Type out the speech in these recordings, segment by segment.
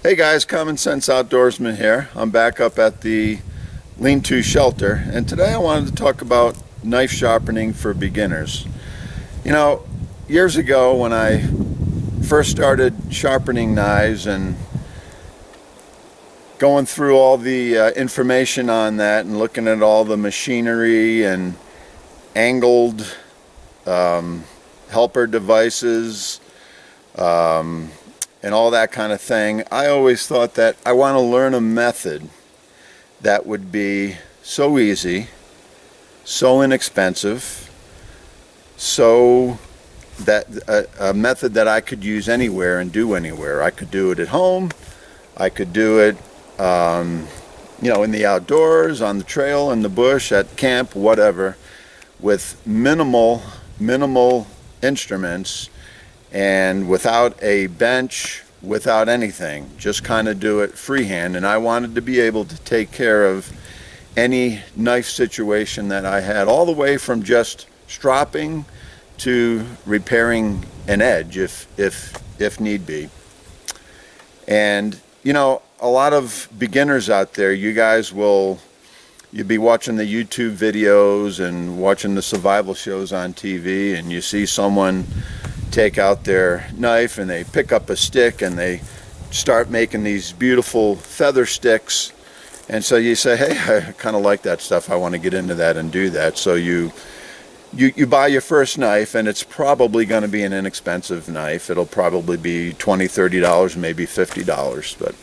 Hey guys, Common Sense Outdoorsman here. I'm back up at the lean-to shelter, and today I wanted to talk about knife sharpening for beginners. You know, years ago when I first started sharpening knives and going through all the information on that and looking at all the machinery and angled helper devices, and all that kind of thing, I always thought that I want to learn a method that would be so easy, so inexpensive, so that a method that I could use anywhere and do anywhere. I could do it at home, I could do it in the outdoors, on the trail, in the bush, at camp, whatever, with minimal instruments and without a bench, without anything, just kind of do it freehand. And I wanted to be able to take care of any knife situation that I had, all the way from just stropping to repairing an edge if need be. And a lot of beginners out there, you'll be watching the YouTube videos and watching the survival shows on TV, and you see someone take out their knife and they pick up a stick and they start making these beautiful feather sticks, and so you say, hey, I kind of like that stuff, I want to get into that and do that. So you buy your first knife, and it's probably going to be an inexpensive knife. It'll probably be $20-$30, maybe $50. But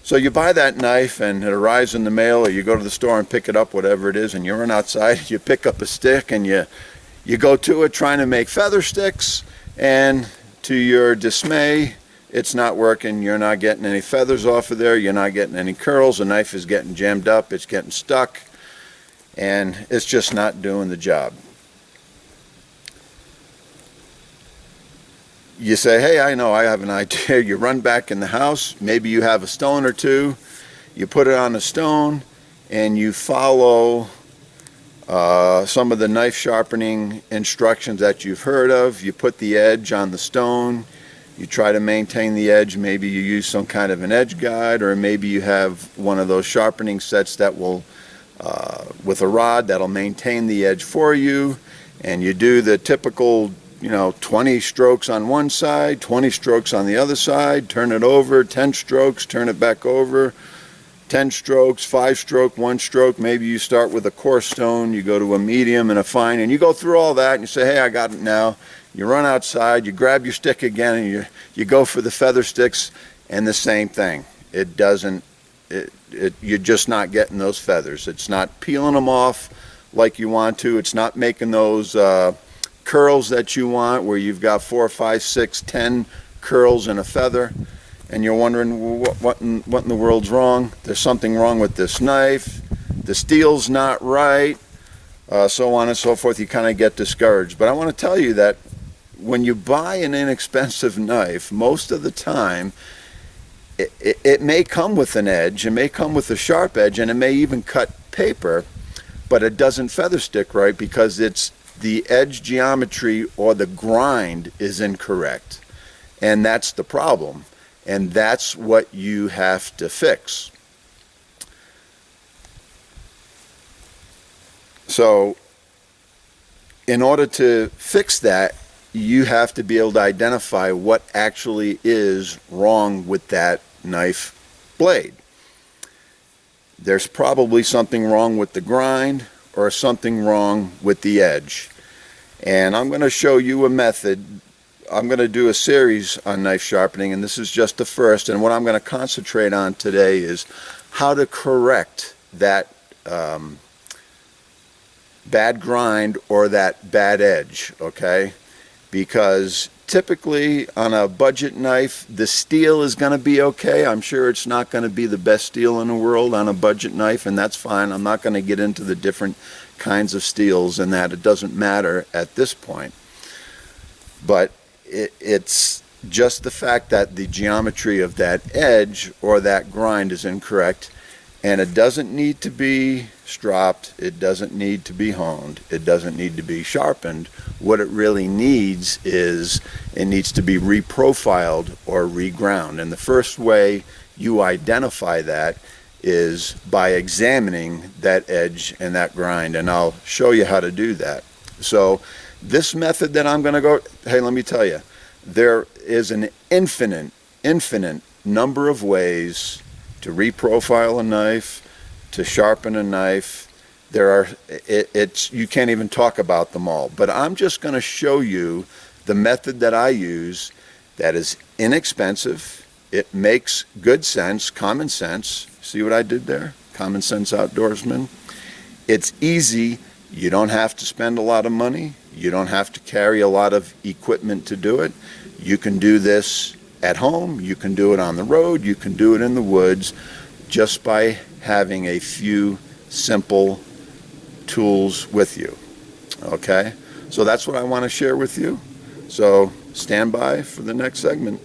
so you buy that knife and it arrives in the mail, or you go to the store and pick it up, whatever it is, and you run outside, you pick up a stick and you go to it trying to make feather sticks, and to your dismay, it's not working. You're not getting any feathers off of there, you're not getting any curls, the knife is getting jammed up, it's getting stuck, and it's just not doing the job. You say, hey, I know, I have an idea. You run back in the house, maybe you have a stone or two, you put it on a stone and you follow some of the knife sharpening instructions that you've heard of. You put the edge on the stone, you try to maintain the edge. Maybe you use some kind of an edge guide, or maybe you have one of those sharpening sets that will with a rod that'll maintain the edge for you, and you do the typical 20 strokes on one side, 20 strokes on the other side, turn it over, 10 strokes, turn it back over, 10 strokes, 5 stroke, 1 stroke. Maybe you start with a coarse stone, you go to a medium and a fine, and you go through all that and you say, hey, I got it now. You run outside, you grab your stick again, and you go for the feather sticks, and the same thing. It doesn't, you're just not getting those feathers. It's not peeling them off like you want to. It's not making those curls that you want, where you've got 4, 5, 6, 10 curls in a feather, and you're wondering, what in the world's wrong? There's something wrong with this knife, the steel's not right, so on and so forth. You kind of get discouraged. But I want to tell you that when you buy an inexpensive knife, most of the time it may come with an edge, it may come with a sharp edge, and it may even cut paper, but it doesn't feather stick right because the edge geometry or the grind is incorrect, and that's the problem, and that's what you have to fix. So in order to fix that, you have to be able to identify what actually is wrong with that knife blade. There's probably something wrong with the grind or something wrong with the edge. And I'm going to show you a method. I'm going to do a series on knife sharpening, and this is just the first. And what I'm going to concentrate on today is how to correct that bad grind or that bad edge, okay? Because typically on a budget knife, the steel is going to be okay. I'm sure it's not going to be the best steel in the world on a budget knife, and that's fine. I'm not going to get into the different kinds of steels and that. It doesn't matter at this point. But it's just the fact that the geometry of that edge or that grind is incorrect, and it doesn't need to be stropped. It doesn't need to be honed. It doesn't need to be sharpened. What it really needs is it needs to be reprofiled or reground. And the first way you identify that is by examining that edge and that grind. And I'll show you how to do that. So this method that I'm going to go, hey, let me tell you, there is an infinite number of ways to reprofile a knife, to sharpen a knife. You can't even talk about them all. But I'm just going to show you the method that I use that is inexpensive. It makes good sense, common sense. See what I did there? Common sense outdoorsman. It's easy. You don't have to spend a lot of money. You don't have to carry a lot of equipment to do it. You can do this at home. You can do it on the road. You can do it in the woods just by having a few simple tools with you. Okay? So that's what I want to share with you. So stand by for the next segment.